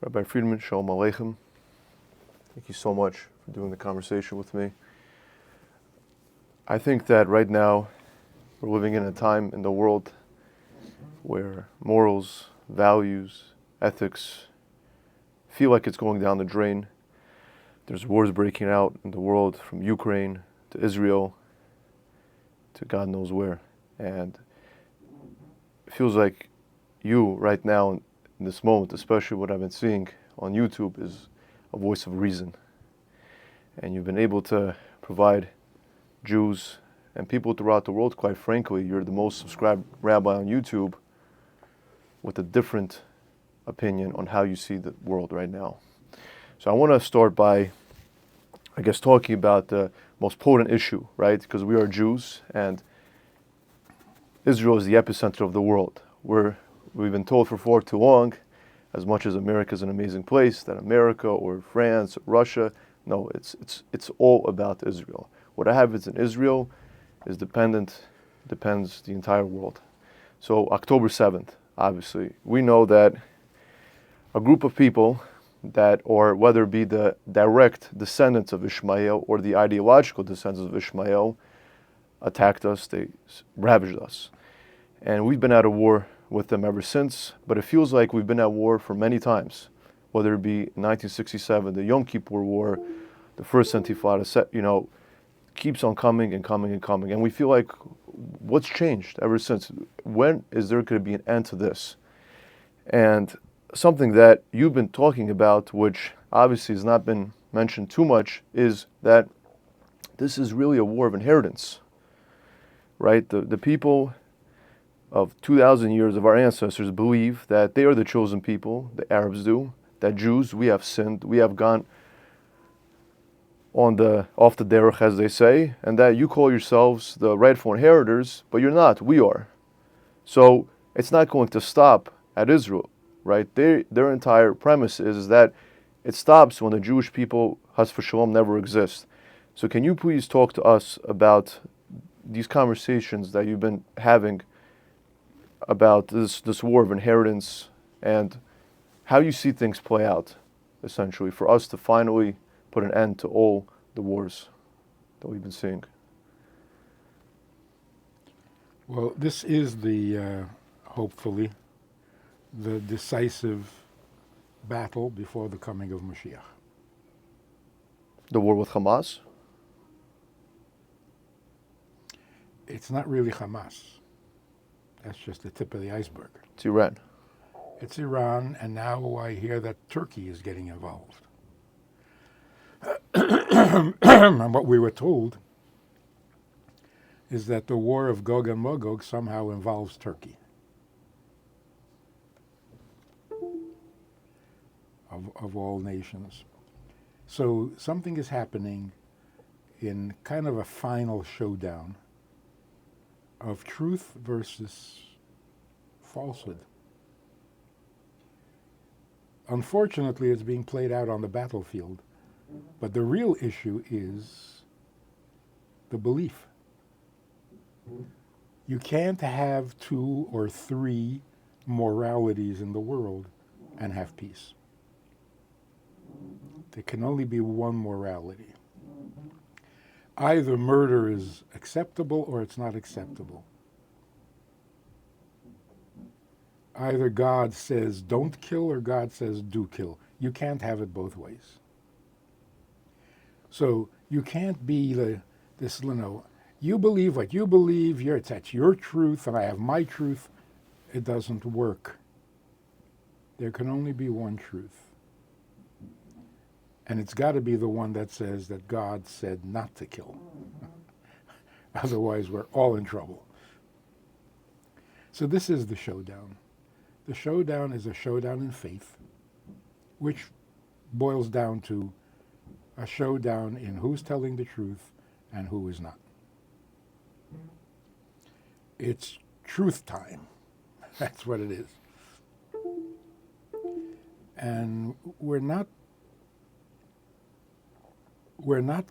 Rabbi Friedman, Shalom Aleichem. Thank you so much for doing the conversation with me. I think that right now we're living in a time in the world where morals, values, ethics feel like it's going down the drain. There's wars breaking out in the world from Ukraine to Israel to God knows where. And it feels like you right now in this moment, especially what I've been seeing on YouTube, is a voice of reason. And you've been able to provide Jews and people throughout the world, quite frankly, you're the most subscribed rabbi on YouTube with a different opinion on how you see the world right now. So I want to start by, talking about the most potent issue, right? Because we are Jews and Israel is the epicenter of the world. We've been told for far too long, as much as America is an amazing place, that America or France or Russia, no, it's all about Israel. What happens in Israel is depends the entire world. So October 7th, obviously, we know that a group of people that are, whether it be the direct descendants of Ishmael or the ideological descendants of Ishmael, attacked us, they ravaged us. And we've been at a war with them ever since, but it feels like we've been at war for many times, whether it be 1967, the Yom Kippur War, the First Intifada, keeps on coming and coming and coming. And we feel like, what's changed ever since? When is there going to be an end to this? And something that you've been talking about, which obviously has not been mentioned too much, is that this is really a war of inheritance, right? The people of 2,000 years of our ancestors believe that they are the chosen people, the Arabs do, that Jews, we have sinned, we have gone off the derech, as they say, and that you call yourselves the rightful inheritors, but you're not, we are. So it's not going to stop at Israel, right? Their entire premise is that it stops when the Jewish people, Has v'Shalom, never exist. So can you please talk to us about these conversations that you've been having about this war of inheritance and how you see things play out, essentially, for us to finally put an end to all the wars that we've been seeing? Well, this is hopefully, the decisive battle before the coming of Mashiach. The war with Hamas? It's not really Hamas. That's just the tip of the iceberg. It's Iran. It's Iran, and now I hear that Turkey is getting involved. And what we were told is that the war of Gog and Magog somehow involves Turkey. Of all nations. So something is happening in kind of a final showdown of truth versus falsehood. Unfortunately, it's being played out on the battlefield, but the real issue is the belief. You can't have 2 or 3 moralities in the world and have peace. There can only be one morality. Either murder is acceptable or it's not acceptable. Either God says don't kill or God says do kill. You can't have it both ways. So you can't be you believe what you believe, that's your truth and I have my truth. It doesn't work. There can only be one truth. And it's got to be the one that says that God said not to kill. Otherwise, we're all in trouble. So this is the showdown. The showdown is a showdown in faith, which boils down to a showdown in who's telling the truth and who is not. It's truth time. That's what it is. And we're not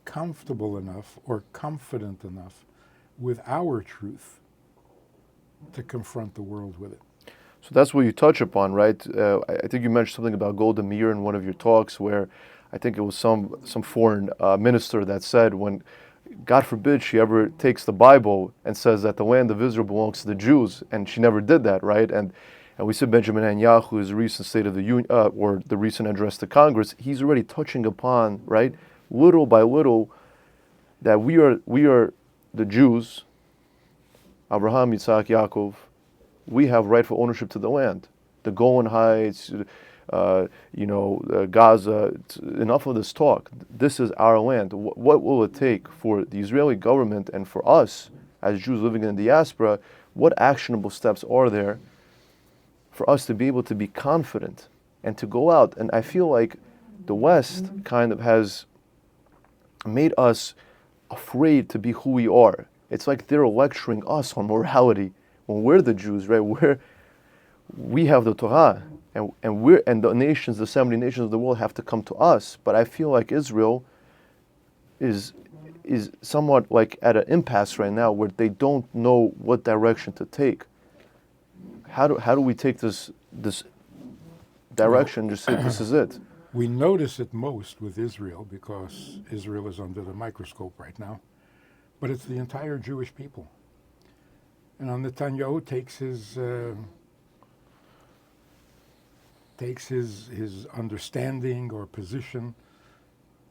comfortable enough or confident enough with our truth to confront the world with it. So that's what you touch upon, right? I think you mentioned something about Golda Meir in one of your talks, where I think it was some foreign minister that said, when God forbid she ever takes the Bible and says that the land of Israel belongs to the Jews, and she never did that, right? And we said Benjamin Netanyahu's recent State of the Union, or the recent address to Congress, he's already touching upon, right, little by little, that we are the Jews, Abraham, Yitzhak, Yaakov. We have rightful ownership to the land, the Golan Heights, Gaza. Enough of this talk. This is our land. What will it take for the Israeli government and for us as Jews living in the diaspora? What actionable steps are there for us to be able to be confident and to go out? And I feel like the West kind of has made us afraid to be who we are. It's like they're lecturing us on morality when we're the Jews, right? We have the Torah, and the nations, the 70 nations of the world, have to come to us. But I feel like Israel is somewhat like at an impasse right now, where they don't know what direction to take. How do we take this direction? Just say this is it. We notice it most with Israel because Israel is under the microscope right now, but it's the entire Jewish people. And Netanyahu takes his understanding or position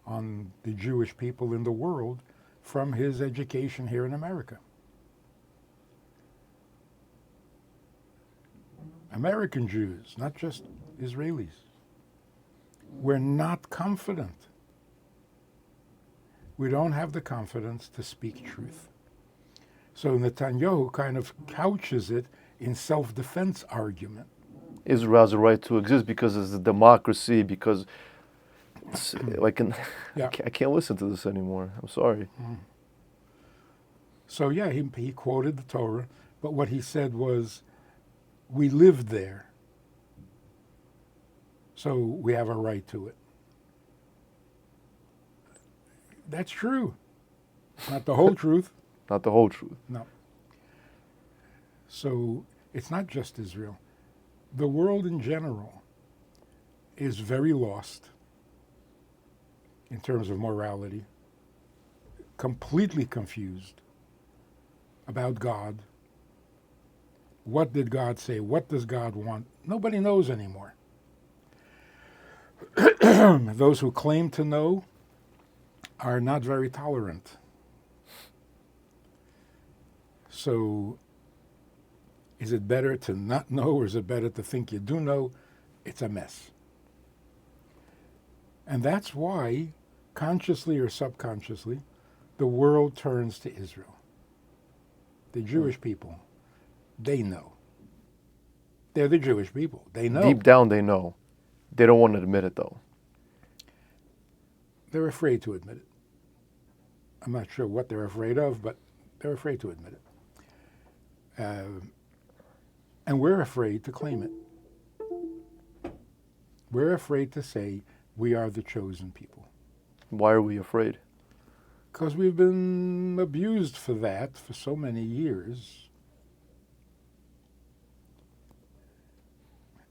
on the Jewish people in the world from his education here in America. American Jews, not just Israelis. We're not confident. We don't have the confidence to speak truth. So Netanyahu kind of couches it in self-defense argument. Israel has a right to exist because it's a democracy, because it's Yeah. I can't listen to this anymore. I'm sorry. So yeah, he quoted the Torah, but what he said was, we lived there, so we have a right to it. That's true. Not the whole truth. Not the whole truth. No. So it's not just Israel. The world in general is very lost in terms of morality, completely confused about God. What did God say? What does God want? Nobody knows anymore. Those who claim to know are not very tolerant. So is it better to not know, or is it better to think you do know? It's a mess. And that's why, consciously or subconsciously, the world turns to Israel. The Jewish people, they know. They're the Jewish people. They know. Deep down, they know. They don't want to admit it, though. They're afraid to admit it. I'm not sure what they're afraid of, but they're afraid to admit it. And we're afraid to claim it. We're afraid to say we are the chosen people. Why are we afraid? Because we've been abused for that for so many years.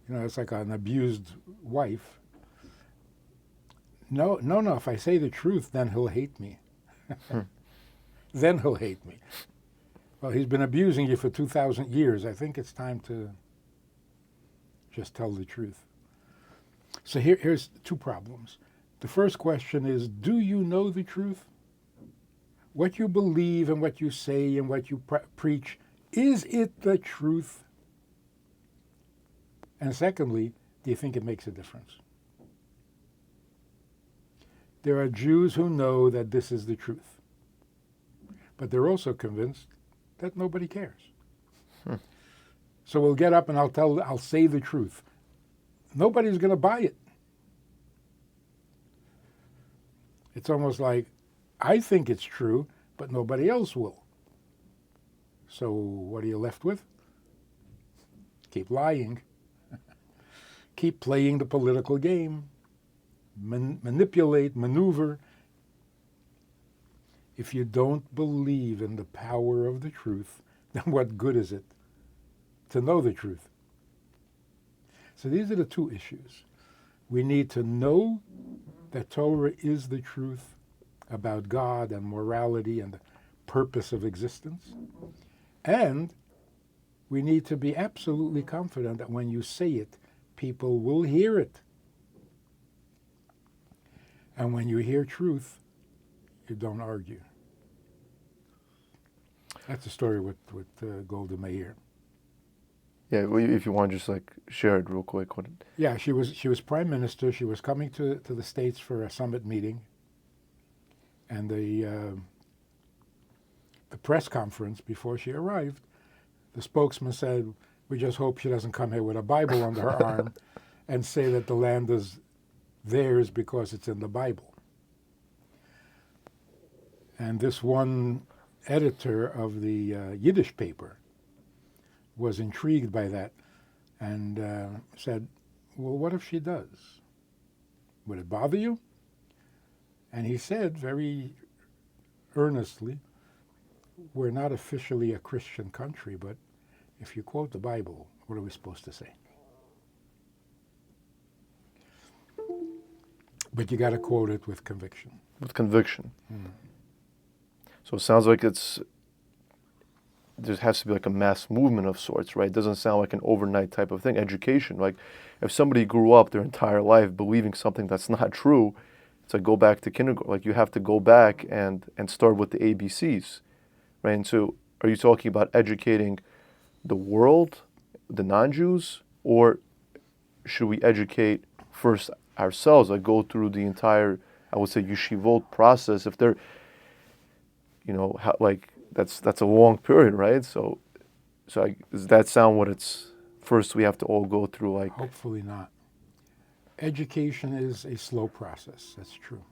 You know, it's like an abused wife. No, if I say the truth, then he'll hate me. Then he'll hate me. Well, he's been abusing you for 2,000 years. I think it's time to just tell the truth. So here's two problems. The first question is, do you know the truth? What you believe and what you say and what you preach, is it the truth? And secondly, do you think it makes a difference? There are Jews who know that this is the truth, but they're also convinced that nobody cares. So we'll get up and I'll say the truth. Nobody's going to buy it. It's almost like, I think it's true, but nobody else will. So what are you left with? Keep lying. Keep playing the political game. Manipulate, maneuver. If you don't believe in the power of the truth, then what good is it to know the truth? So these are the two issues. We need to know that Torah is the truth about God and morality and the purpose of existence. And we need to be absolutely confident that when you say it, people will hear it. And when you hear truth, you don't argue. That's the story with Golda Meir. Yeah, well, if you want to just like share it real quick. Yeah, she was prime minister. She was coming to the States for a summit meeting, and the press conference before she arrived, the spokesman said, "We just hope she doesn't come here with a Bible under her arm and say that the land is theirs because it's in the Bible." And this one editor of the Yiddish paper was intrigued by that and said, "Well, what if she does? Would it bother you?" And he said very earnestly, "We're not officially a Christian country, but if you quote the Bible, what are we supposed to say? But you got to quote it with conviction." With conviction. So it sounds like there has to be like a mass movement of sorts, right? It doesn't sound like an overnight type of thing. Education, like if somebody grew up their entire life believing something that's not true, it's like go back to kindergarten. Like you have to go back and start with the ABCs, right? And so are you talking about educating the world, the non-Jews, or should we educate first ourselves, like go through the entire, I would say, yeshivot process? If they're, that's a long period, right? So does that sound what it's, first we have to all go through like... Hopefully not. Education is a slow process, that's true.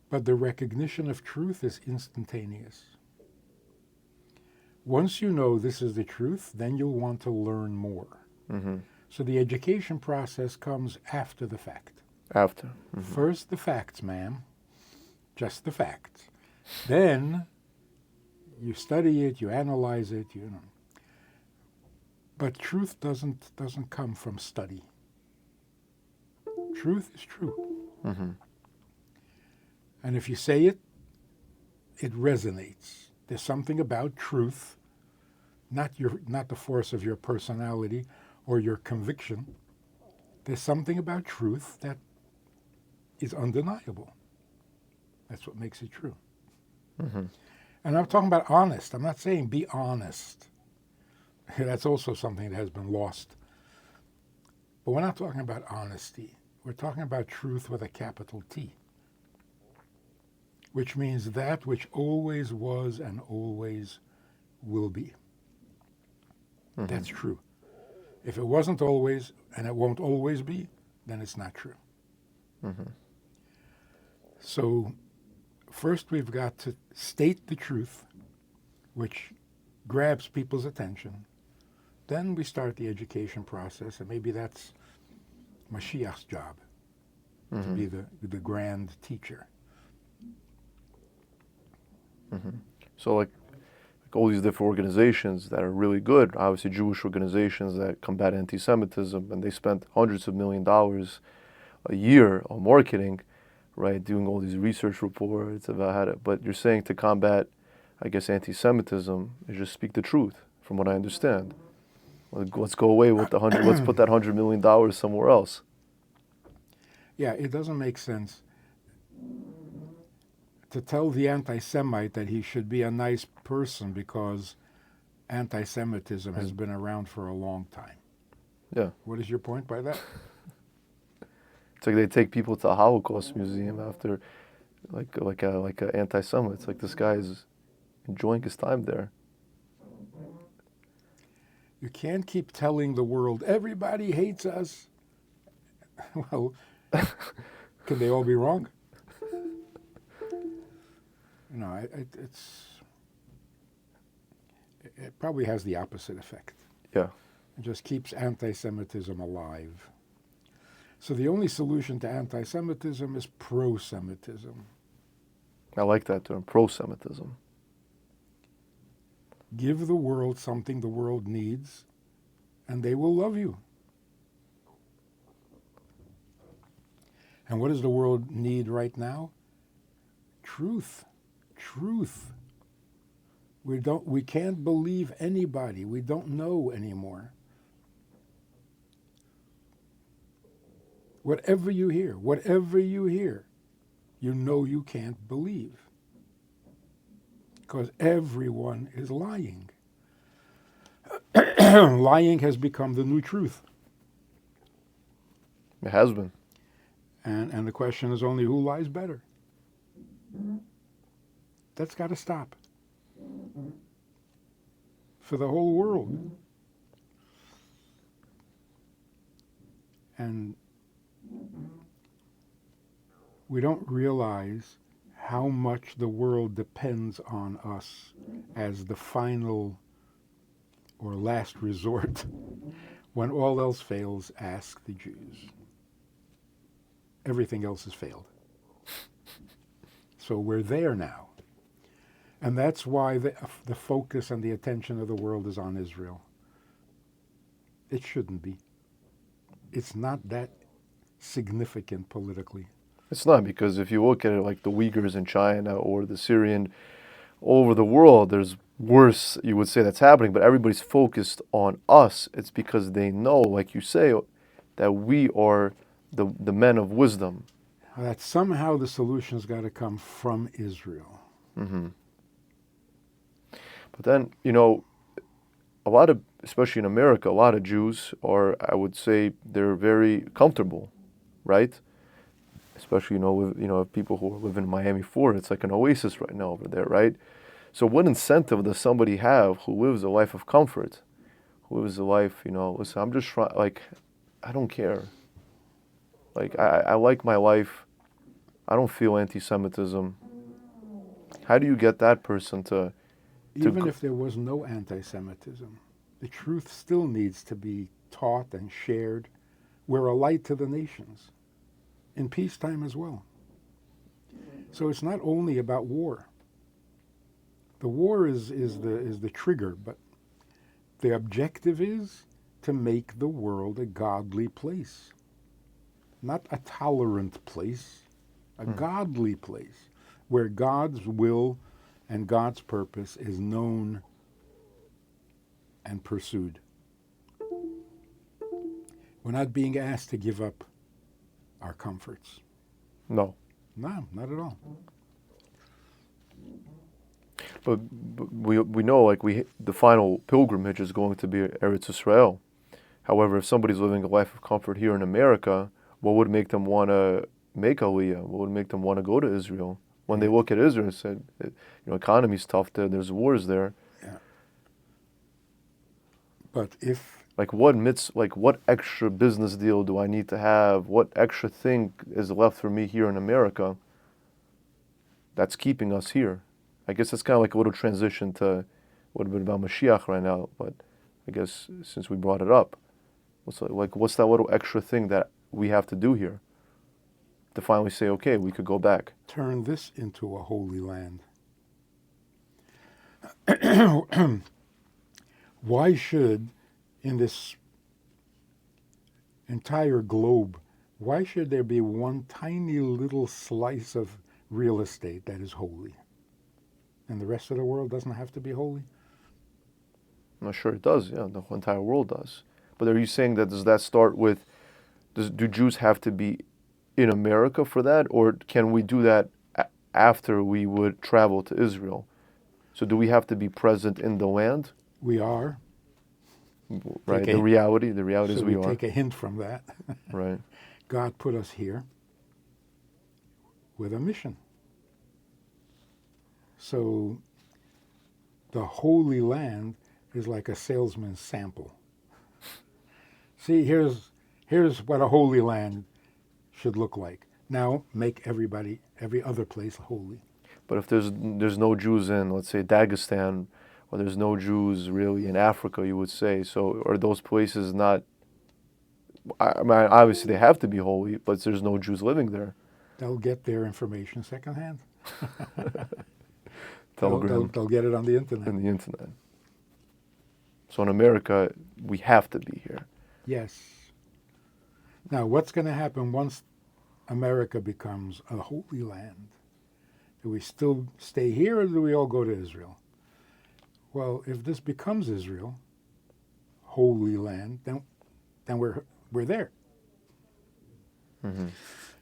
But the recognition of truth is instantaneous. Once you know this is the truth, then you'll want to learn more. Mm-hmm. So the education process comes after the fact. After. Mm-hmm. First the facts, ma'am. Just the facts. Then you study it, you analyze it, But truth doesn't come from study. Truth is true. Mm-hmm. And if you say it, it resonates. There's something about truth, not the force of your personality or your conviction. There's something about truth that is undeniable. That's what makes it true. Mm-hmm. And I'm talking about honest. I'm not saying be honest. That's also something that has been lost. But we're not talking about honesty. We're talking about truth with a capital T, which means that which always was and always will be. Mm-hmm. That's true. If it wasn't always and it won't always be, then it's not true. Mm-hmm. So first we've got to state the truth, which grabs people's attention. Then we start the education process, and maybe that's Mashiach's job, to be the grand teacher. Mm-hmm. So like all these different organizations that are really good, obviously Jewish organizations that combat anti-Semitism, and they spent hundreds of $millions a year on marketing, right, doing all these research reports about how to, but you're saying to combat, I guess, anti-Semitism is just speak the truth, from what I understand. Let's go away with let's put that $100 million somewhere else. Yeah, it doesn't make sense to tell the anti-Semite that he should be a nice person because anti-Semitism has been around for a long time. Yeah. What is your point by that? It's like they take people to a Holocaust museum after, like a anti-Semite. It's like this guy is enjoying his time there. You can't keep telling the world everybody hates us. Well, can they all be wrong? It probably has the opposite effect. Yeah. It just keeps anti-Semitism alive. So the only solution to anti-Semitism is pro-Semitism. I like that term, pro-Semitism. Give the world something the world needs, and they will love you. And what does the world need right now? Truth. Truth. We can't believe anybody. We don't know anymore. Whatever you hear, you know you can't believe. Because everyone is lying. Lying has become the new truth. It has been. And the question is only who lies better. That's got to stop. For the whole world. And we don't realize how much the world depends on us as the final or last resort. When all else fails, ask the Jews. Everything else has failed. So we're there now. And that's why the focus and the attention of the world is on Israel. It shouldn't be. It's not that significant politically. It's not, because if you look at it like the Uyghurs in China or the Syrian, all over the world, there's worse, you would say, that's happening, but everybody's focused on us. It's because they know, like you say, that we are the men of wisdom. That somehow the solution's got to come from Israel. Mm-hmm. But then, you know, a lot of, especially in America, a lot of Jews are, I would say, they're very comfortable, right? Especially, with people who live in Miami, Florida. It's like an oasis right now over there, right? So what incentive does somebody have who lives a life of comfort, who lives a life, listen, I'm just trying, like, I don't care. Like, I like my life. I don't feel anti-Semitism. How do you get that person to Even if there was no anti-Semitism, the truth still needs to be taught and shared. We're a light to the nations, in peacetime as well. So it's not only about war. The war is the trigger, but the objective is to make the world a godly place. Not a tolerant place, a godly place, where God's will and God's purpose is known and pursued. We're not being asked to give up our comforts. No. No, not at all. But we know, like, the final pilgrimage is going to be Eretz Israel. However, if somebody's living a life of comfort here in America, what would make them want to make Aliyah? What would make them want to go to Israel? When they look at Israel and said, economy's tough there, there's wars there. Yeah. But if... what extra business deal do I need to have? What extra thing is left for me here in America that's keeping us here? I guess that's kind of like a little transition to what a bit about Mashiach right now, but I guess since we brought it up, what's that little extra thing that we have to do here to finally say, okay, we could go back? Turn this into a holy land. Why should, in this entire globe, why should there be one tiny little slice of real estate that is holy? And the rest of the world doesn't have to be holy? I'm not sure it does. Yeah, the whole entire world does. But are you saying that, does that start with, do Jews have to be in America for that? Or can we do that after we would travel to Israel? So do we have to be present in the land? We are. Right, the reality is we are. So we take a hint from that. Right. God put us here with a mission. So the Holy Land is like a salesman's sample. See, here's what a Holy Land should look like. Now make every other place holy. But if there's no Jews in, let's say, Dagestan, or there's no Jews really in Africa, you would say, so are those places not, I mean, obviously they have to be holy, but there's no Jews living there. They'll get their information secondhand. Telegram. They'll get it on the internet. On the internet. So in America, we have to be here. Yes. Now, what's going to happen once America becomes a holy land? Do we still stay here or do we all go to Israel? Well, if this becomes Israel, holy land, then we're there. Mm-hmm.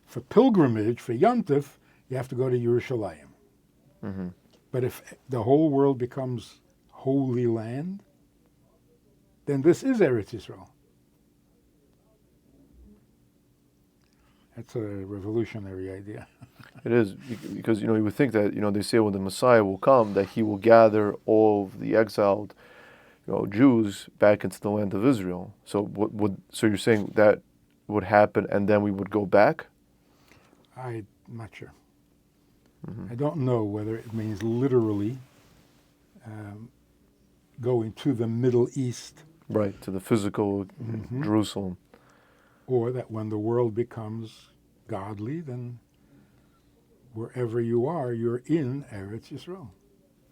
For pilgrimage, for Yontif, you have to go to Yerushalayim. Mm-hmm. But if the whole world becomes holy land, then this is Eretz Yisrael. That's a revolutionary idea. It is, because you would think that they say when the Messiah will come that he will gather all of the exiled Jews back into the land of Israel. So so you're saying that would happen and then we would go back? I'm not sure. Mm-hmm. I don't know whether it means literally going to the Middle East. Right, to the physical Jerusalem. Or that when the world becomes godly, then wherever you are, you're in Eretz Yisrael.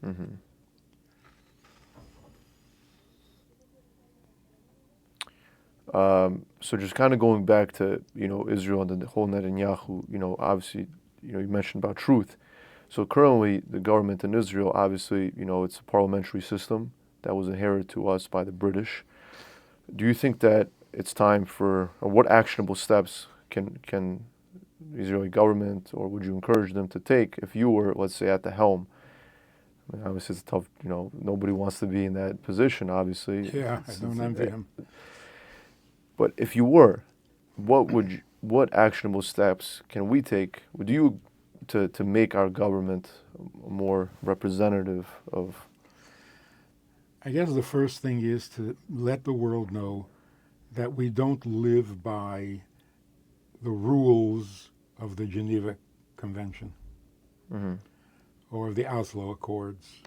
Mm-hmm. So just kind of going back to Israel and the whole Netanyahu, obviously you mentioned about truth. So currently the government in Israel, obviously it's a parliamentary system that was inherited to us by the British. Do you think that it's time for, or what actionable steps can the Israeli government, or would you encourage them to take if you were, let's say, at the helm? I mean, obviously it's tough, nobody wants to be in that position, obviously. Yeah, I don't envy him. But if you were, what actionable steps can we take? Would you to make our government more representative of? I guess the first thing is to let the world know that we don't live by the rules of the Geneva Convention Mm-hmm. or the Oslo Accords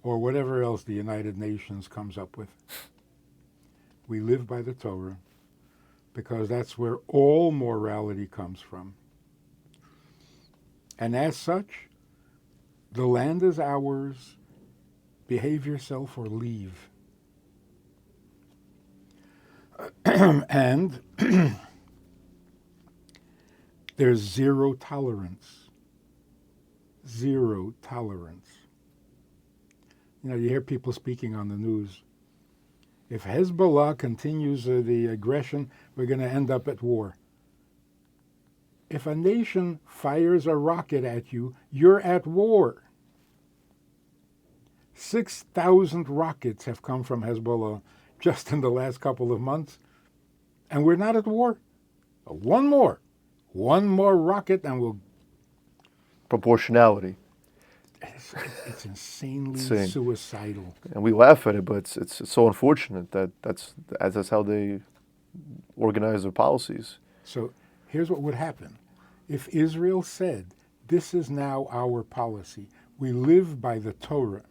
or whatever else the United Nations comes up with. We live by the Torah because that's where all morality comes from. And as such, the land is ours. Behave yourself or leave. And there's zero tolerance. Zero tolerance. You hear people speaking on the news. If Hezbollah continues the aggression, we're going to end up at war. If a nation fires a rocket at you, you're at war. 6,000 rockets have come from Hezbollah just in the last couple of months, and we're not at war. One more rocket, and we'll... Proportionality. It's insanely Insane. Suicidal. And we laugh at it, but it's so unfortunate that that's how they organize their policies. So here's what would happen. If Israel said, this is now our policy, we live by the Torah,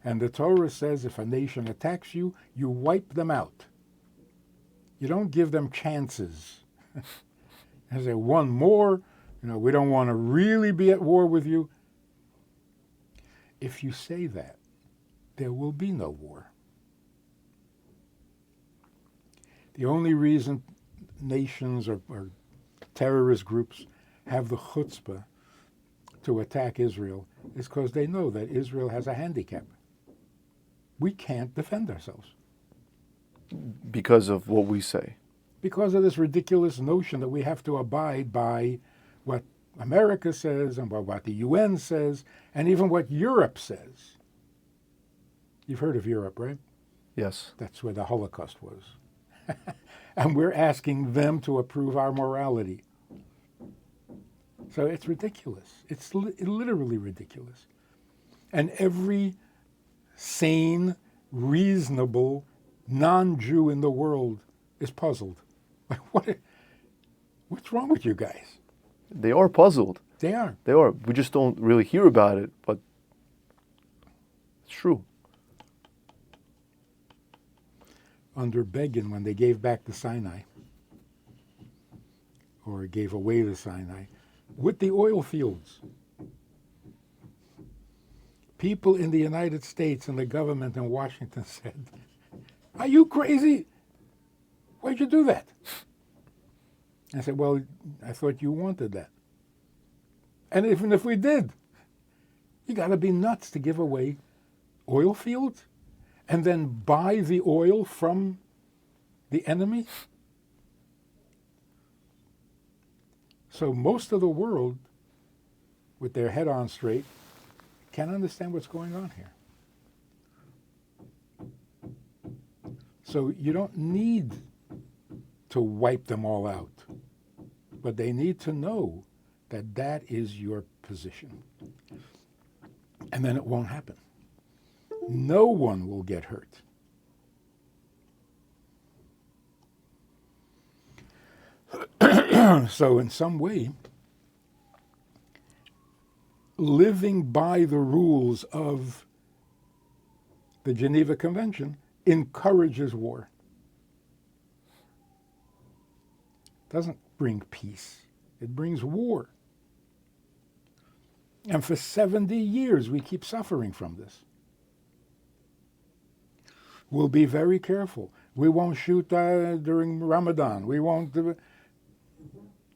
and the Torah says if a nation attacks you, you wipe them out. You don't give them chances. And say, one more, we don't want to really be at war with you. If you say that, there will be no war. The only reason nations or terrorist groups have the chutzpah to attack Israel is because they know that Israel has a handicap. We can't defend ourselves. Because of what we say. Because of this ridiculous notion that we have to abide by what America says and what the UN says and even what Europe says. You've heard of Europe, right? Yes. That's where the Holocaust was. And we're asking them to approve our morality. So it's ridiculous. It's literally ridiculous. And every sane, reasonable non-Jew in the world is puzzled. Like, what's wrong with you guys? They are puzzled. They are. They are. We just don't really hear about it, but it's true. Under Begin, when they gave back the Sinai, or gave away the Sinai, with the oil fields, people in the United States and the government in Washington said, are you crazy? Why'd you do that? I said, well, I thought you wanted that. And even if we did, you got to be nuts to give away oil fields and then buy the oil from the enemy. So most of the world, with their head on straight, can't understand what's going on here. So you don't need to wipe them all out, but they need to know that that is your position. And then it won't happen. No one will get hurt. So in some way, living by the rules of the Geneva Convention encourages war. Doesn't bring peace. It brings war. And for 70 years, we keep suffering from this. We'll be very careful. We won't shoot during Ramadan. We won't do it.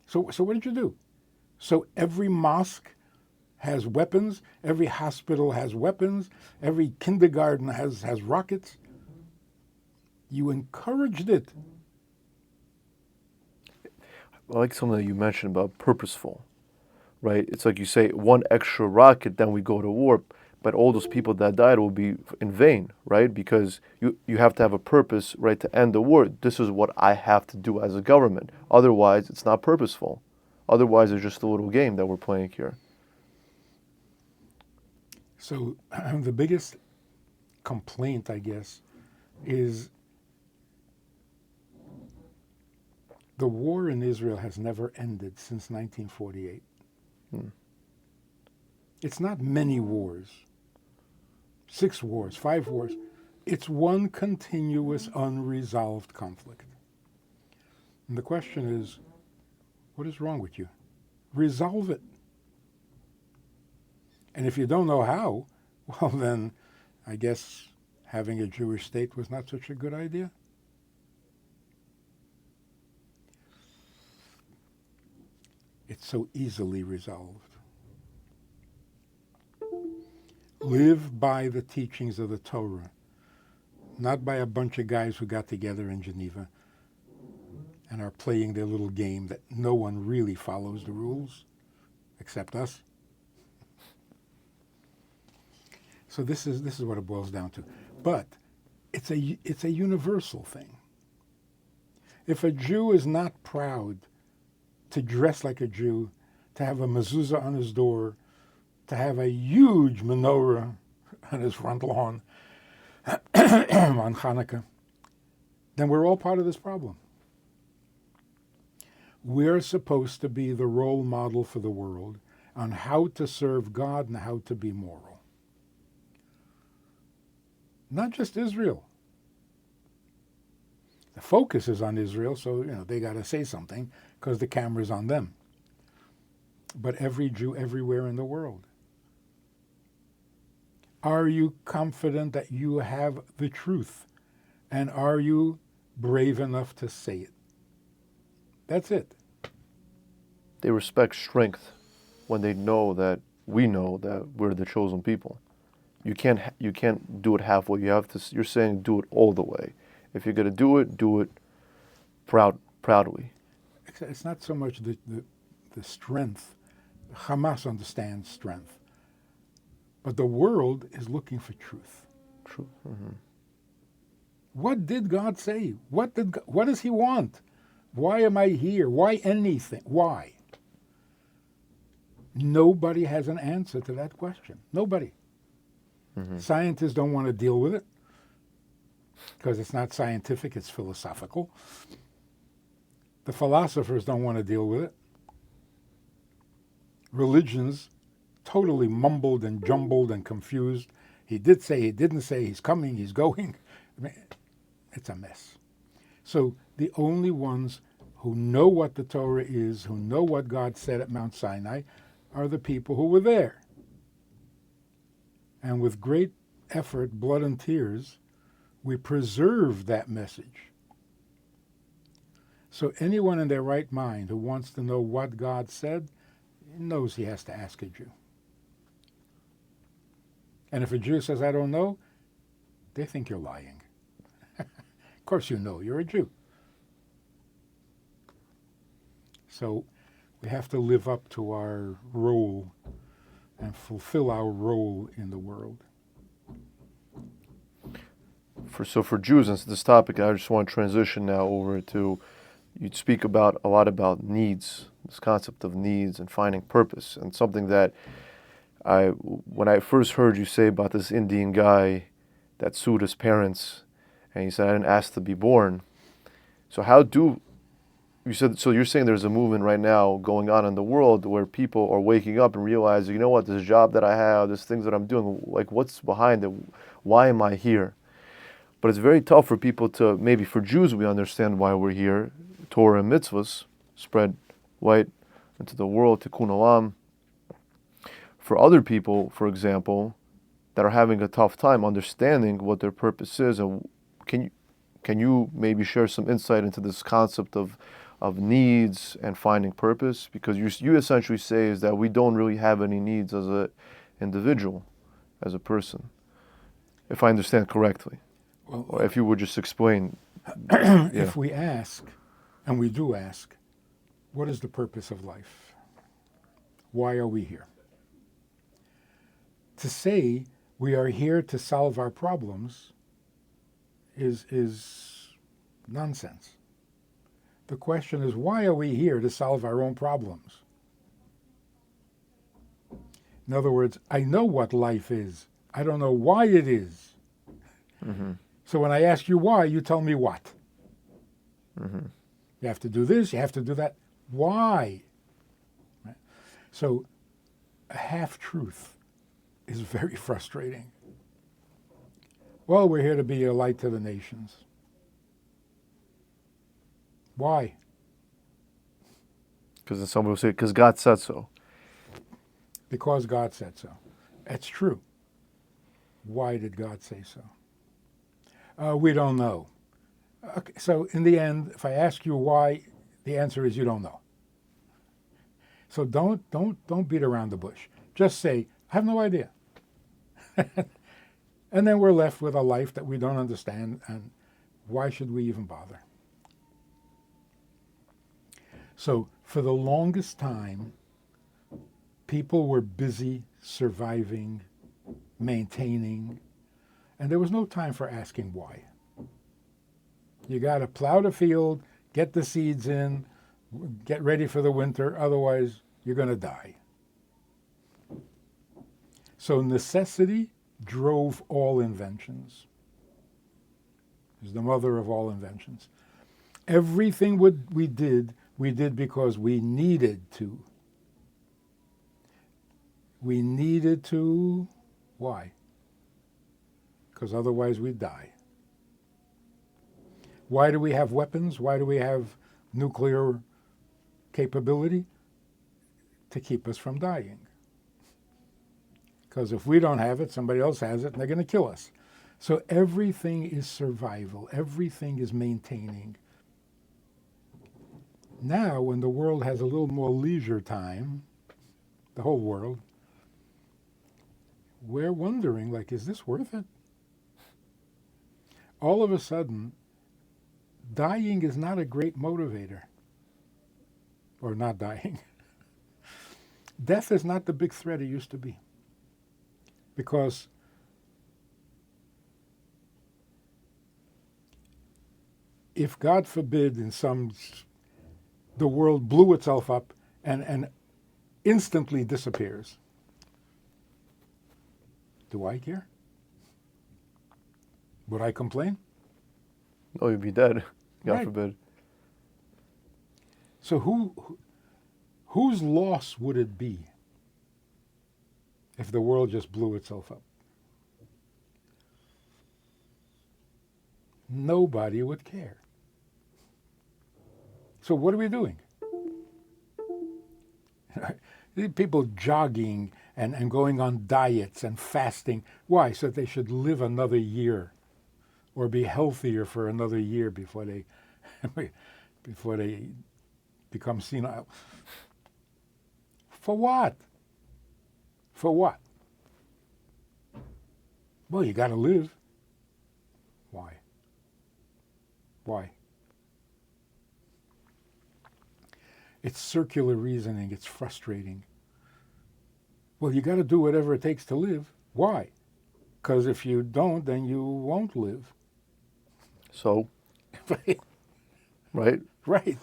So what did you do? So every mosque has weapons. Every hospital has weapons. Every kindergarten has rockets. You encouraged it. I like something that you mentioned about purposeful, right? It's like you say, one extra rocket, then we go to war. But all those people that died will be in vain, right? Because you have to have a purpose, right, to end the war. This is what I have to do as a government. Otherwise, it's not purposeful. Otherwise, it's just a little game that we're playing here. So the biggest complaint, I guess, is the war in Israel has never ended since 1948. It's not many wars. 6 wars, 5 wars. It's one continuous unresolved conflict. And the question is, what is wrong with you? Resolve it. And if you don't know how, well then, I guess having a Jewish state was not such a good idea. It's so easily resolved. Live by the teachings of the Torah, not by a bunch of guys who got together in Geneva and are playing their little game that no one really follows the rules, except us. So this is what it boils down to. But it's a universal thing. If a Jew is not proud to dress like a Jew, to have a mezuzah on his door, to have a huge menorah on his front lawn on Hanukkah, then we're all part of this problem. We're supposed to be the role model for the world on how to serve God and how to be moral. Not just Israel. The focus is on Israel, so they got to say something because the camera's on them. But every Jew everywhere in the world. Are you confident that you have the truth? And are you brave enough to say it? That's it. They respect strength when they know that we know that we're the chosen people. You can't do it halfway. You're saying do it all the way. If you're going to do it proudly. It's not so much the strength. Hamas understands strength. But the world is looking for truth. True. Mm-hmm. What did God say? What does he want? Why am I here? Why anything? Why? Nobody has an answer to that question. Nobody. Mm-hmm. Scientists don't want to deal with it because it's not scientific, it's philosophical. The philosophers don't want to deal with it. Religions totally mumbled and jumbled and confused. He did say, he didn't say, he's coming, he's going. I mean, it's a mess. So the only ones who know what the Torah is, who know what God said at Mount Sinai, are the people who were there. And with great effort, blood and tears, we preserve that message. So anyone in their right mind who wants to know what God said knows he has to ask a Jew. And if a Jew says, I don't know, they think you're lying. Of course you know, you're a Jew. So we have to live up to our role and fulfill our role in the world. For Jews, and this topic, I just want to transition now over to, you'd speak about a lot about needs, this concept of needs and finding purpose, and something that when I first heard you say about this Indian guy that sued his parents, and he said, I didn't ask to be born. So so you're saying there's a movement right now going on in the world where people are waking up and realizing, you know what, this job that I have, this things that I'm doing, like what's behind it? Why am I here? But it's very tough for people to, maybe for Jews, we understand why we're here. Torah and mitzvahs, spread light into the world, tikkun olam. For other people, for example, that are having a tough time understanding what their purpose is, and can you maybe share some insight into this concept of needs and finding purpose? Because you essentially say is that we don't really have any needs as an individual, as a person, if I understand correctly. Well, Or if you would just explain. if we ask, and we do ask, what is the purpose of life? Why are we here? To say we are here to solve our problems is nonsense. The question is, why are we here to solve our own problems? In other words, I know what life is. I don't know why it is. Mm-hmm. So when I ask you why, you tell me what. Mm-hmm. You have to do this, you have to do that. Why? Right? So a half-truth is very frustrating. Well, we're here to be a light to the nations. Why? Because somebody will say, because God said so. Because God said so. That's true. Why did God say so? We don't know. Okay, so in the end, if I ask you why, the answer is you don't know. So don't beat around the bush. Just say, I have no idea. And then we're left with a life that we don't understand, and why should we even bother? So for the longest time, people were busy surviving, maintaining, and there was no time for asking why. You got to plow the field, get the seeds in, get ready for the winter, otherwise you're going to die. So necessity drove all inventions. It's the mother of all inventions. Everything we did because we needed to. We needed to. Why? Because otherwise we'd die. Why do we have weapons? Why do we have nuclear capability? To keep us from dying. Because if we don't have it, somebody else has it, and they're going to kill us. So everything is survival. Everything is maintaining. Now, when the world has a little more leisure time, the whole world, we're wondering, like, is this worth it? All of a sudden, dying is not a great motivator. Or not dying. Death is not the big threat it used to be. Because if, God forbid, the world blew itself up and instantly disappears, do I care? Would I complain? No, you'd be dead. God Right. forbid. So whose loss would it be if the world just blew itself up? Nobody would care. So what are we doing? People jogging and going on diets and fasting. Why? So that they should live another year or be healthier for another year before they... before they become senile. For what? For what? Well, you got to live. Why? Why? It's circular reasoning. It's frustrating. Well, you got to do whatever it takes to live. Why? Because if you don't, then you won't live. So, Right? right? Right.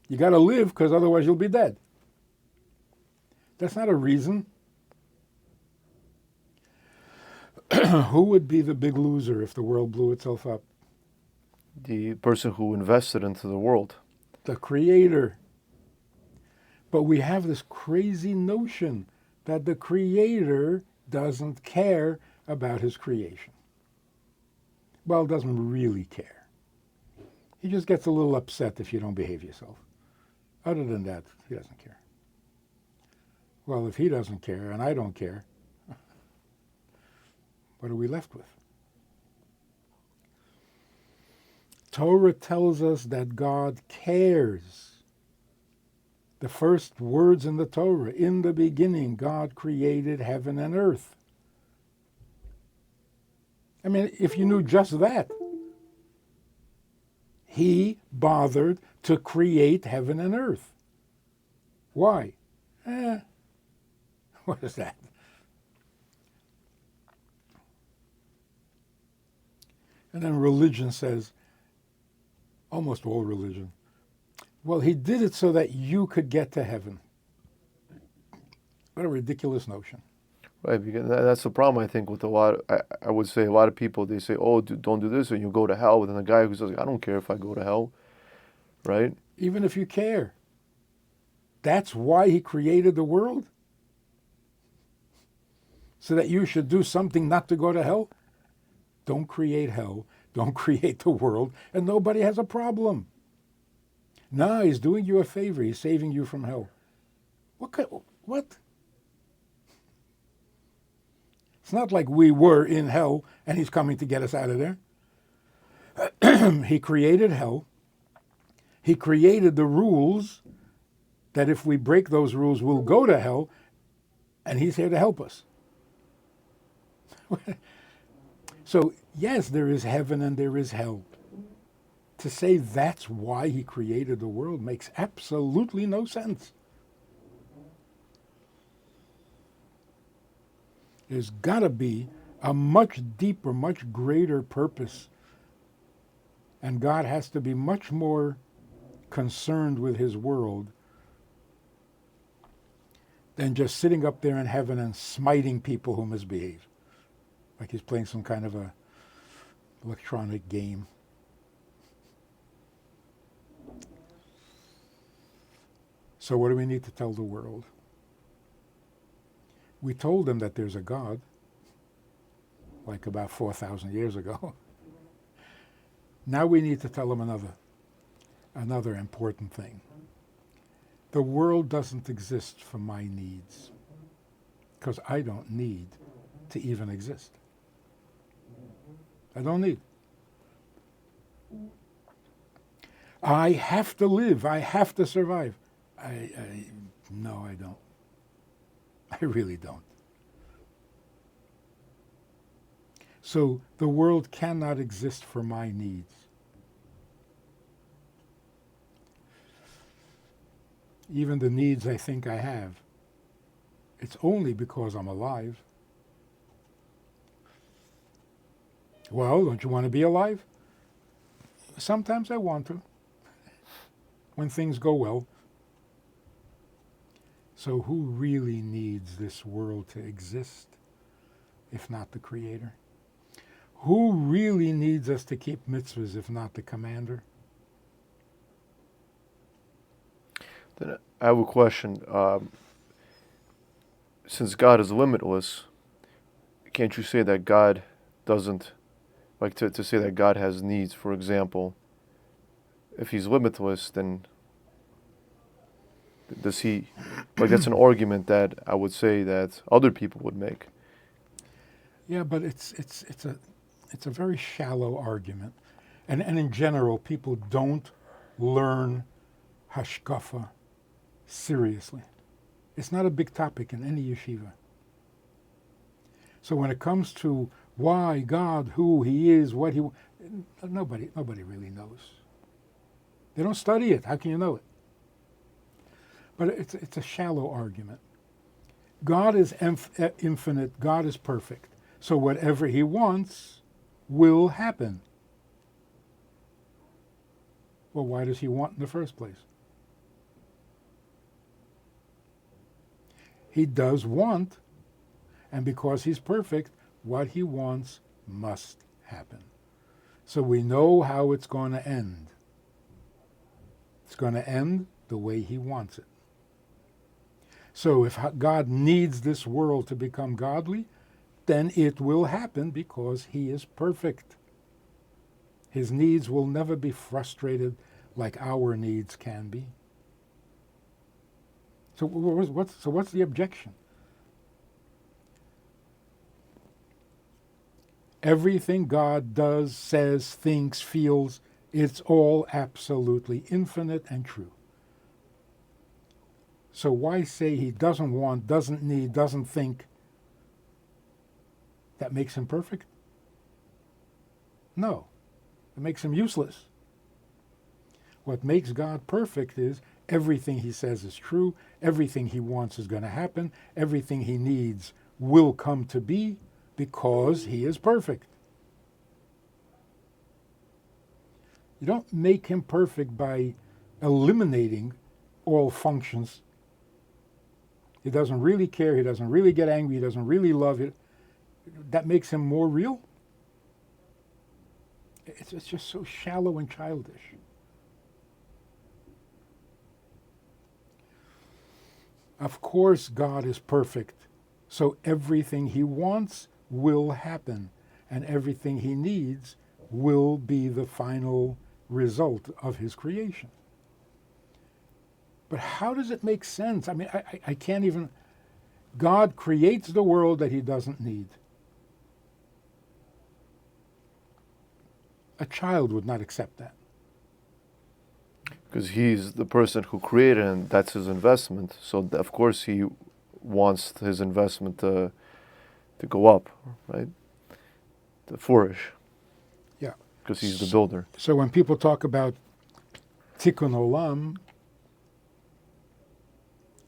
You got to live because otherwise you'll be dead. That's not a reason. Who would be the big loser if the world blew itself up? The person who invested into the world. The creator. But we have this crazy notion that the creator doesn't care about his creation. Well, doesn't really care. He just gets a little upset if you don't behave yourself. Other than that, he doesn't care. Well, if he doesn't care and I don't care, what are we left with? Torah tells us that God cares. The first words in the Torah, in the beginning, God created heaven and earth. I mean, if you knew just that, he bothered to create heaven and earth. Why? What is that? And then religion says, almost all religion, well, he did it so that you could get to heaven. What a ridiculous notion. Right, because that's the problem, I think, with a lot. I would say a lot of people, they say, "Oh, don't do this, and you go to hell." But then the guy who says, "I don't care if I go to hell," right? Even if you care, that's why he created the world, so that you should do something not to go to hell. Don't create hell. Don't create the world, and nobody has a problem. No, he's doing you a favor. He's saving you from hell. What? It's not like we were in hell and he's coming to get us out of there. He created hell. He created the rules that if we break those rules, we'll go to hell, and he's here to help us. So, yes, there is heaven and there is hell. To say that's why he created the world makes absolutely no sense. There's got to be a much deeper, much greater purpose. And God has to be much more concerned with his world than just sitting up there in heaven and smiting people who misbehave. Like he's playing some kind of a electronic game. So what do we need to tell the world? We told them that there's a God, like about 4,000 years ago. Now we need to tell them another important thing. The world doesn't exist for my needs, because I don't need to even exist. I don't need. I have to live. I have to survive. No, I don't. I really don't. So the world cannot exist for my needs. Even the needs I think I have, it's only because I'm alive. Well, don't you want to be alive? Sometimes I want to, when things go well. So who really needs this world to exist, if not the Creator? Who really needs us to keep mitzvahs, if not the Commander? Then I have a question. Since God is limitless, can't you say that God doesn't, like to say that God has needs, for example? If he's limitless, then does he, like that's an argument that I would say that other people would make. Yeah, but it's a very shallow argument. And in general, people don't learn hashkafa seriously. It's not a big topic in any yeshiva. So when it comes to why God, who He is, what He, nobody really knows. They don't study it. How can you know it? But it's a shallow argument. God is infinite. God is perfect. So whatever He wants will happen. Well, why does He want in the first place? He does want, and because He's perfect, what He wants must happen. So we know how it's going to end. It's going to end the way He wants it. So if God needs this world to become godly, then it will happen because He is perfect. His needs will never be frustrated like our needs can be. So what's the objection? Everything God does, says, thinks, feels, it's all absolutely infinite and true. So why say He doesn't want, doesn't need, doesn't think? That makes Him perfect? No. It makes Him useless. What makes God perfect is everything He says is true, everything He wants is going to happen, everything He needs will come to be because He is perfect. You don't make Him perfect by eliminating all functions. He doesn't really care, He doesn't really get angry, He doesn't really love it. That makes Him more real? It's just so shallow and childish. Of course God is perfect, so everything He wants will happen, and everything He needs will be the final result of His creation. But how does it make sense? I mean, I can't even... God creates the world that He doesn't need. A child would not accept that. Because He's the person who created, and that's His investment. So of course He wants His investment to go up, right? To flourish. Yeah. Because He's the builder. So when people talk about tikkun olam,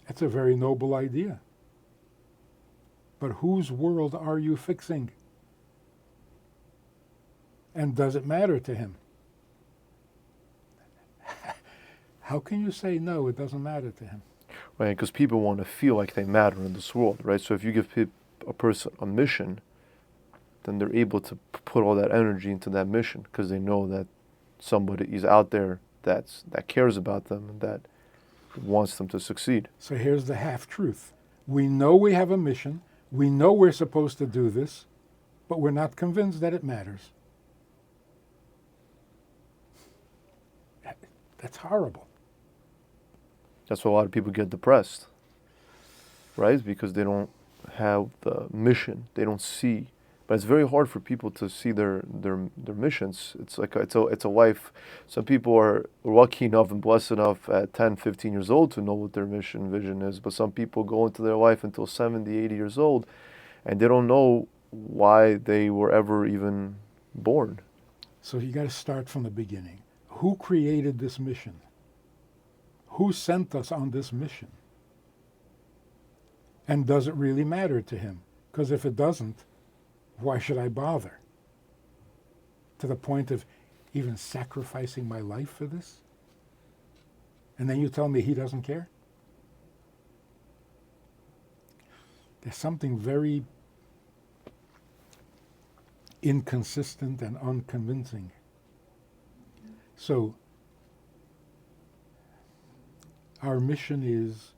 that's a very noble idea. But whose world are you fixing? And does it matter to Him? How can you say no, it doesn't matter to Him? Right, because people want to feel like they matter in this world, right? So if you give a person a mission, then they're able to put all that energy into that mission because they know that somebody is out there that cares about them and that wants them to succeed. So here's the half-truth. We know we have a mission, we know we're supposed to do this, but we're not convinced that it matters. That's horrible. That's why a lot of people get depressed, right? Because they don't have the mission. They don't see. But it's very hard for people to see their missions. It's like it's a life. Some people are lucky enough and blessed enough at 10, 15 years old to know what their mission, vision is. But some people go into their life until 70, 80 years old, and they don't know why they were ever even born. So you got to start from the beginning. Who created this mission? Who sent us on this mission? And does it really matter to Him? Because if it doesn't, why should I bother? To the point of even sacrificing my life for this? And then you tell me He doesn't care? There's something very inconsistent and unconvincing. So, our mission is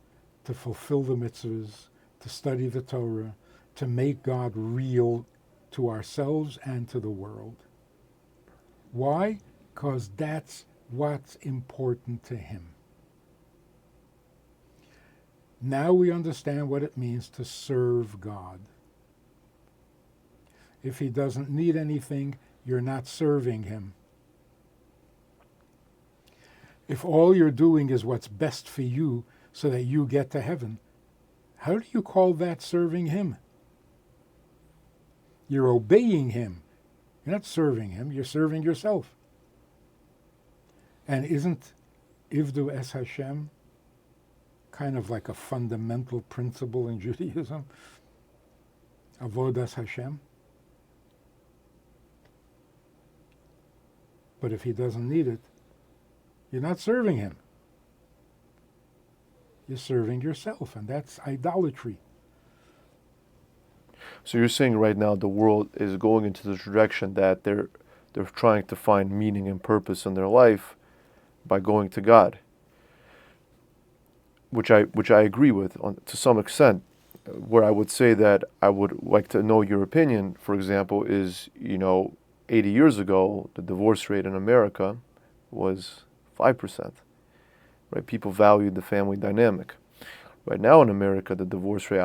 to fulfill the mitzvahs, to study the Torah, to make God real to ourselves and to the world. Why? Because that's what's important to Him. Now we understand what it means to serve God. If He doesn't need anything, you're not serving Him. If all you're doing is what's best for you so that you get to heaven, how do you call that serving him? You're obeying him. You're not serving him, you're serving yourself. And isn't Ivdu es Hashem kind of like a fundamental principle in Judaism? Avodas Hashem. But if he doesn't need it, you're not serving him. You're serving yourself, and that's idolatry. So you're saying right now the world is going into the direction that they're trying to find meaning and purpose in their life by going to God, which I agree with to some extent. Where I would say that I would like to know your opinion, for example, is 80 years ago the divorce rate in America was 5%. Right? People valued the family dynamic. Right now in America, the divorce rate,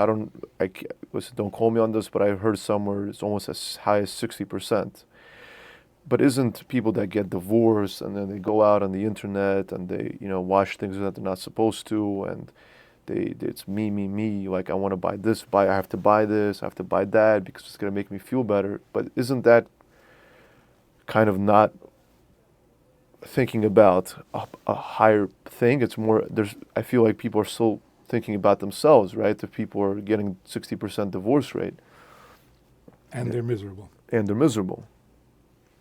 listen, don't call me on this, but I've heard somewhere it's almost as high as 60%. But isn't people that get divorced and then they go out on the internet and they, watch things that they're not supposed to, and it's me, like I want to buy this, I have to buy this, I have to buy that because it's going to make me feel better. But isn't that kind of not thinking about a higher thing? It's more, I feel like people are still thinking about themselves, right? If people are getting 60% divorce rate. And they're miserable.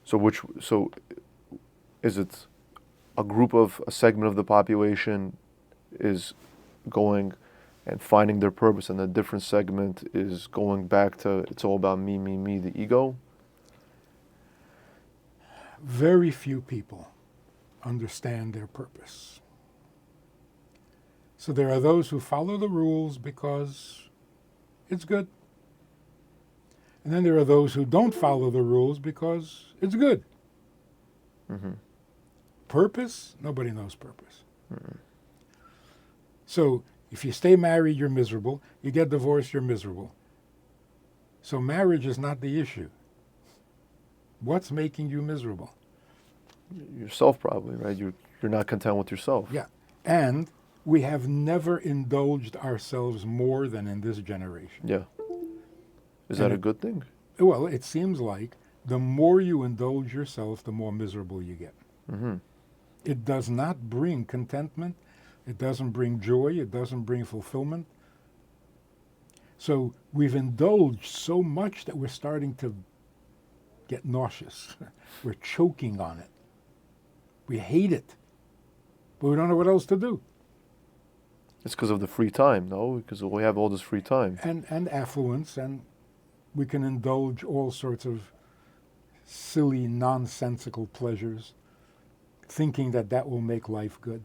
So is it a segment of the population is going and finding their purpose, and a different segment is going back to it's all about me, the ego? Very few people understand their purpose. So there are those who follow the rules because it's good. And then there are those who don't follow the rules because it's good. Mm-hmm. Purpose? Nobody knows purpose. Mm-hmm. So if you stay married, you're miserable. You get divorced, you're miserable. So marriage is not the issue. What's making you miserable? Yourself, probably, right? You're not content with yourself. Yeah. And we have never indulged ourselves more than in this generation. Yeah. Is that a good thing? Well, it seems like the more you indulge yourself, the more miserable you get. Mm-hmm. It does not bring contentment. It doesn't bring joy. It doesn't bring fulfillment. So we've indulged so much that we're starting to get nauseous. We're choking on it. We hate it. But we don't know what else to do. It's because of the free time, no? Because we have all this free time. And affluence, and we can indulge all sorts of silly, nonsensical pleasures, thinking that will make life good.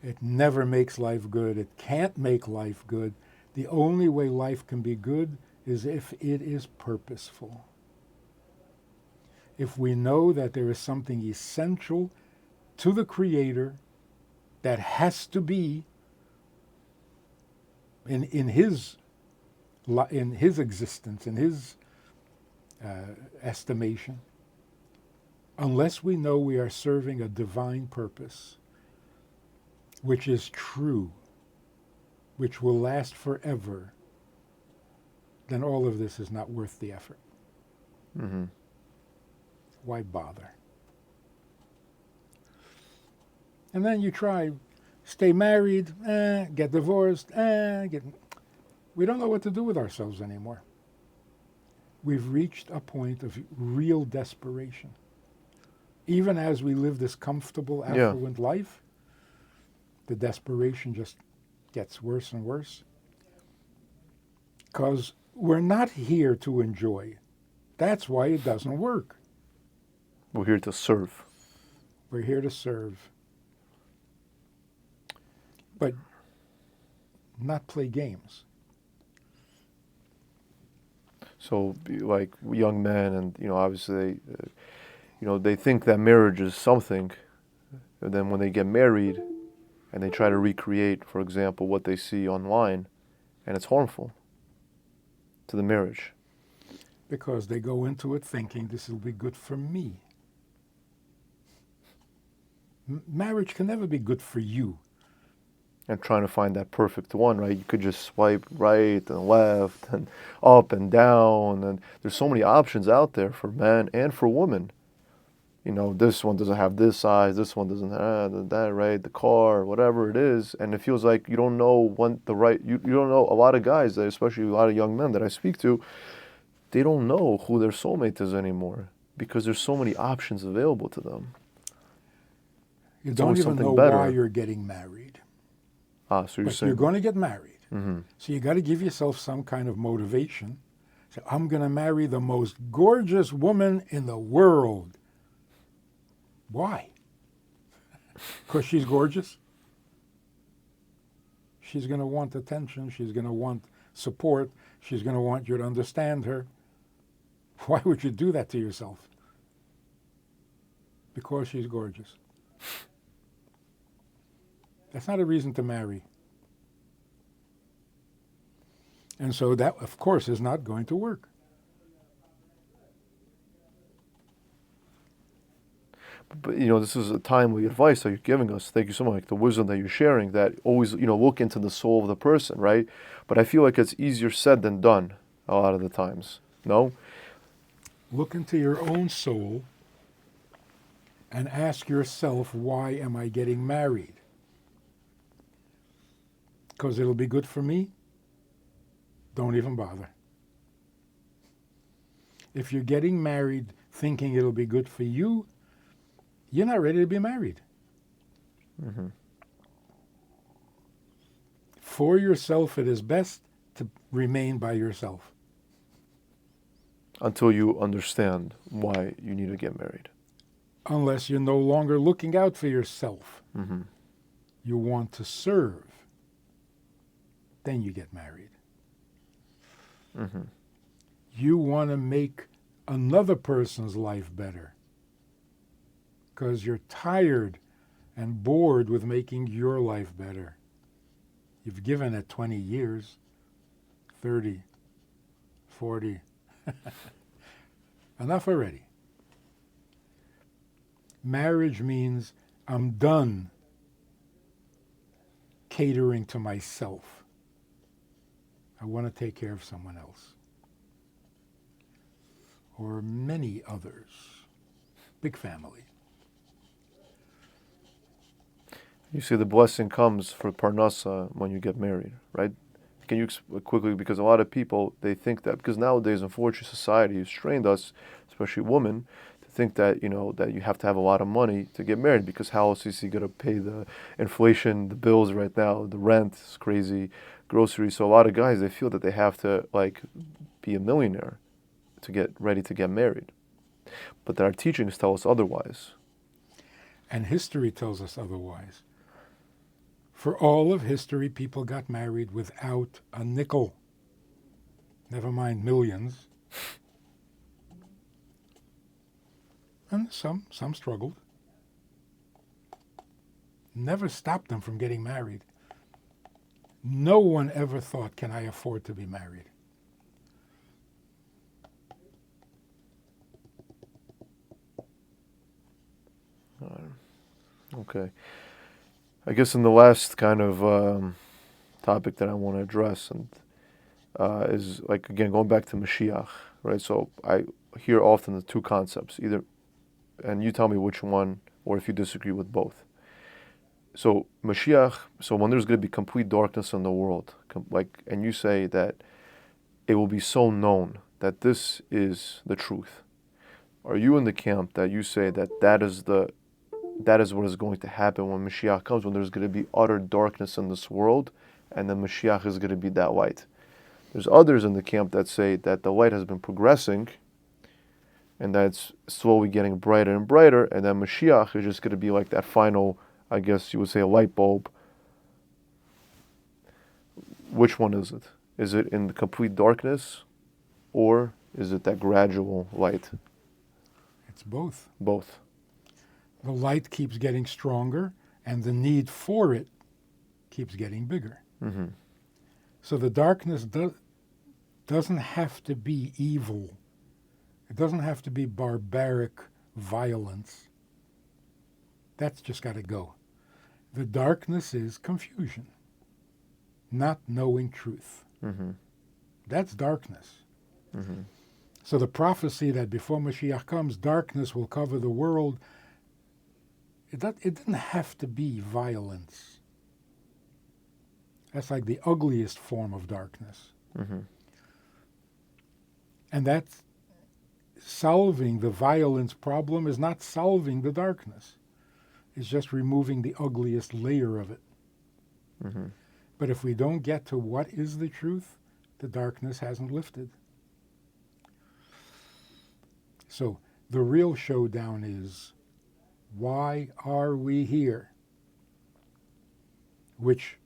It never makes life good. It can't make life good. The only way life can be good is if it is purposeful. If we know that there is something essential to the Creator that has to be in his existence, in his estimation, unless we know we are serving a divine purpose, which is true, which will last forever, then all of this is not worth the effort. Mm-hmm. Why bother? And then you try, stay married, get divorced, we don't know what to do with ourselves anymore. We've reached a point of real desperation. Even as we live this comfortable, affluent life, the desperation just gets worse and worse. Because we're not here to enjoy. That's why it doesn't work. We're here to serve. We're here to serve. But not play games. So, like young men, and obviously, they think that marriage is something, and then when they get married, and they try to recreate, for example, what they see online, and it's harmful to the marriage. Because they go into it thinking this will be good for me. Marriage can never be good for you. And trying to find that perfect one, right? You could just swipe right and left and up and down, and there's so many options out there for men and for women. You know, this one doesn't have this size, this one doesn't have that, right? The car, whatever it is, and it feels like you don't know when the right. You don't know. A lot of guys, especially a lot of young men that I speak to, they don't know who their soulmate is anymore because there's so many options available to them. You It's don't always even something know better. why you're getting married. So you're But saying you're going to get married. Mm-hmm. So you got to give yourself some kind of motivation. So I'm going to marry the most gorgeous woman in the world. Why? Because she's gorgeous? She's going to want attention. She's going to want support. She's going to want you to understand her. Why would you do that to yourself? Because she's gorgeous. That's not a reason to marry. And so that, of course, is not going to work. But this is a timely advice that you're giving us. Thank you so much. Like the wisdom that you're sharing. That always look into the soul of the person, right? But I feel like it's easier said than done a lot of the times. No. Look into your own soul and ask yourself, why am I getting married? Because it'll be good for me? Don't even bother. If you're getting married thinking it'll be good for you, you're not ready to be married. Mm-hmm. For yourself, it is best to remain by yourself. Until you understand why you need to get married. Unless you're no longer looking out for yourself. Mm-hmm. You want to serve. Then you get married. Mm-hmm. You want to make another person's life better because you're tired and bored with making your life better. You've given it 20 years, 30, 40. Enough already. Marriage means I'm done catering to myself. I want to take care of someone else. Or many others. Big family. You see, the blessing comes for Parnasa when you get married, right? Can you quickly, because a lot of people, they think that, because nowadays, unfortunately, society has trained us, especially women, to think that, that you have to have a lot of money to get married, because how else is he going to pay the inflation, the bills right now, the rent is crazy, groceries. So a lot of guys, they feel that they have to, be a millionaire to get ready to get married. But that our teachings tell us otherwise. And history tells us otherwise. For all of history, people got married without a nickel. Never mind millions. And some struggled. Never stopped them from getting married. No one ever thought, can I afford to be married? Okay. I guess in the last kind of topic that I want to address and is again going back to Mashiach, right? So I hear often the two concepts, either, and you tell me which one, or if you disagree with both. So Mashiach, so when there's going to be complete darkness in the world, and you say that it will be so known that this is the truth. Are you in the camp that you say that is what is going to happen when Mashiach comes, when there's going to be utter darkness in this world, and then Mashiach is going to be that light? There's others in the camp that say that the light has been progressing, and that it's slowly getting brighter and brighter, and then Mashiach is just going to be like that final, I guess you would say, a light bulb. Which one is it? Is it in the complete darkness, or is it that gradual light? It's both. Both. The light keeps getting stronger, and the need for it keeps getting bigger. Mm-hmm. So the darkness doesn't have to be evil. It doesn't have to be barbaric violence. That's just got to go. The darkness is confusion, not knowing truth. Mm-hmm. That's darkness. Mm-hmm. So the prophecy that before Mashiach comes, darkness will cover the world, it didn't have to be violence. That's like the ugliest form of darkness. Mm-hmm. And that's solving the violence problem is not solving the darkness. It's just removing the ugliest layer of it. Mm-hmm. But if we don't get to what is the truth, the darkness hasn't lifted. So the real showdown is, why are we here? Which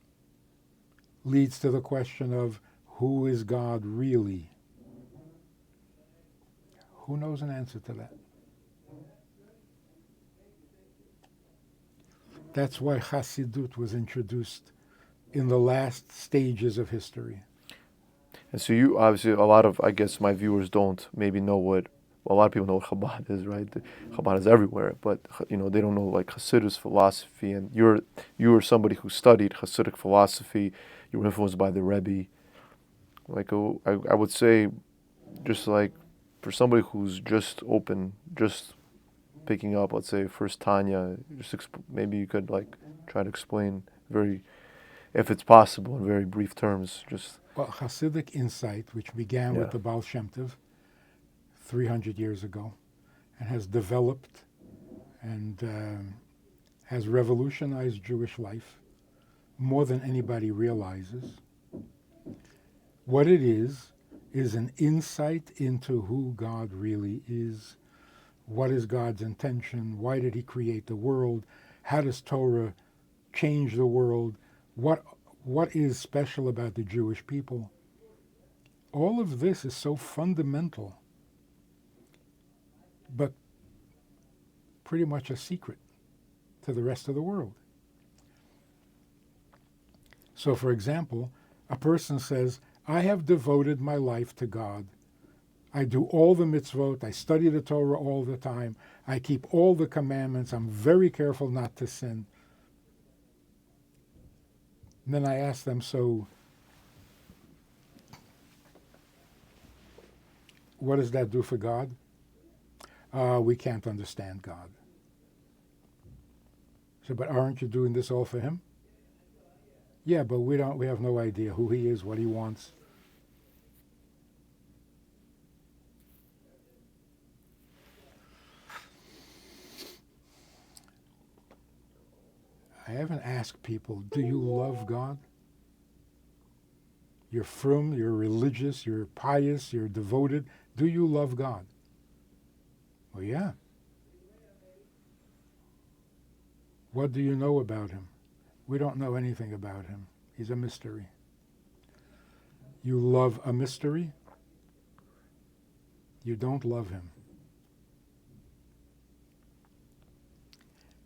leads to the question of, who is God really? Who knows an answer to that? That's why Hasidut was introduced in the last stages of history. And so you, obviously, a lot of, I guess my viewers don't maybe know what, well, a lot of people know what Chabad is, right? Chabad is everywhere, but, they don't know like Hasidus philosophy, and you were somebody who studied Hasidic philosophy, you were influenced by the Rabbi. Like, I would say, just like, for somebody who's just open, just picking up, let's say, first Tanya, just maybe you could like try to explain if it's possible, in very brief terms, just. Well, Hasidic Insight, which began with the Baal Shem Tov 300 years ago, and has developed and has revolutionized Jewish life more than anybody realizes. What it is an insight into who God really is. What is God's intention? Why did he create the world? How does Torah change the world? What is special about the Jewish people? All of this is so fundamental, but pretty much a secret to the rest of the world. So, for example, a person says, I have devoted my life to God. I do all the mitzvot. I study the Torah all the time. I keep all the commandments. I'm very careful not to sin. And then I ask them, so what does that do for God? We can't understand God. So, but aren't you doing this all for him? Yeah, but we have no idea who he is, what he wants. I haven't asked people, do you love God? You're frum, you're religious, you're pious, you're devoted. Do you love God? Well, yeah. What do you know about him? We don't know anything about him. He's a mystery. You love a mystery? You don't love him.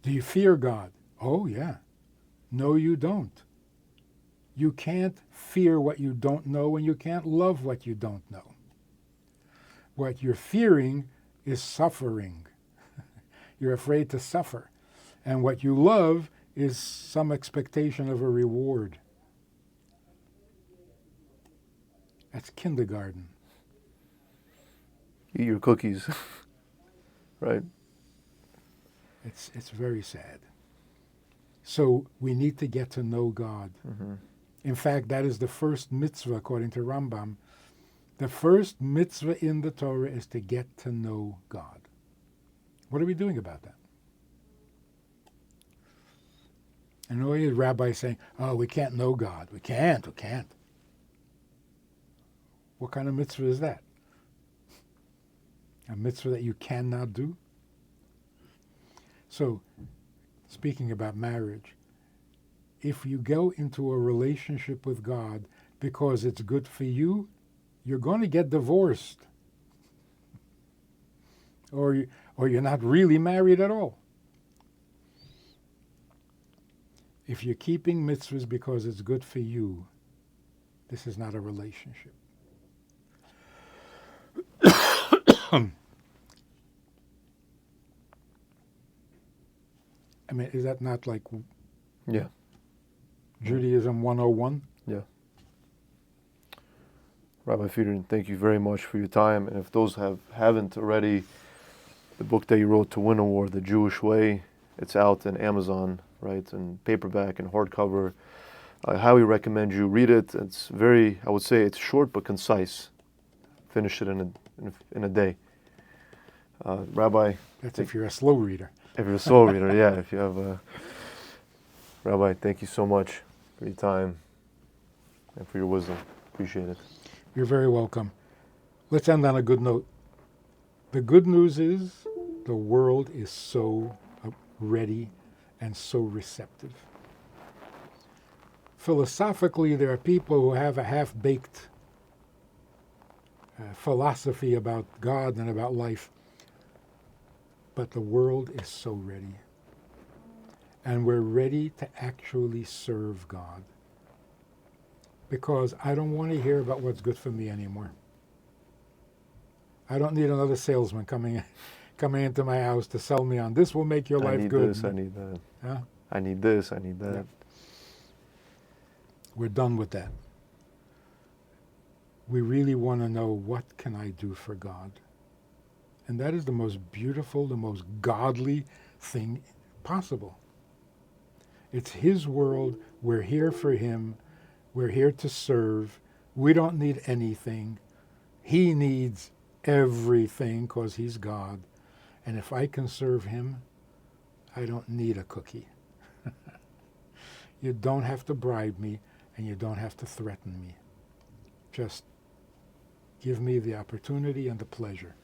Do you fear God? Oh, yeah. No, you don't. You can't fear what you don't know, and you can't love what you don't know. What you're fearing is suffering. You're afraid to suffer. And what you love is some expectation of a reward. That's kindergarten. Eat your cookies, right? It's very sad. So we need to get to know God. Mm-hmm. In fact, that is the first mitzvah, according to Rambam. The first mitzvah in the Torah is to get to know God. What are we doing about that? And all you rabbis saying, oh, we can't know God. We can't. What kind of mitzvah is that? A mitzvah that you cannot do? So, speaking about marriage, if you go into a relationship with God because it's good for you, you're going to get divorced. Or you're not really married at all. If you're keeping mitzvahs because it's good for you, this is not a relationship. I mean, is that not like Yeah. Judaism 101? Yeah. Rabbi Friedman, thank you very much for your time. And if those haven't already, the book that you wrote, To Win a War, The Jewish Way, it's out in Amazon, right, and paperback and hardcover. I highly recommend you read it. It's very, I would say it's short but concise. Finish it in a day. Rabbi, That's if you're a slow reader. if you're a slow reader, yeah, if you have a... Rabbi, thank you so much for your time and for your wisdom. Appreciate it. You're very welcome. Let's end on a good note. The good news is the world is so ready and so receptive. Philosophically, there are people who have a half-baked philosophy about God and about life, but the world is so ready. And we're ready to actually serve God. Because I don't want to hear about what's good for me anymore. I don't need another salesman coming into my house to sell me on this will make your life good. I need this, I need that. Huh? I need this, I need that. Yeah. We're done with that. We really want to know, what can I do for God? And that is the most beautiful, the most godly thing possible. It's His world. We're here for Him. We're here to serve. We don't need anything. He needs everything because He's God. And if I can serve Him, I don't need a cookie. You don't have to bribe me, and you don't have to threaten me. Just give me the opportunity and the pleasure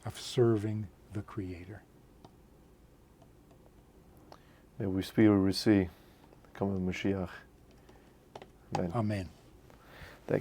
of serving the Creator. May we speedily receive the coming of Mashiach. Amen. Amen.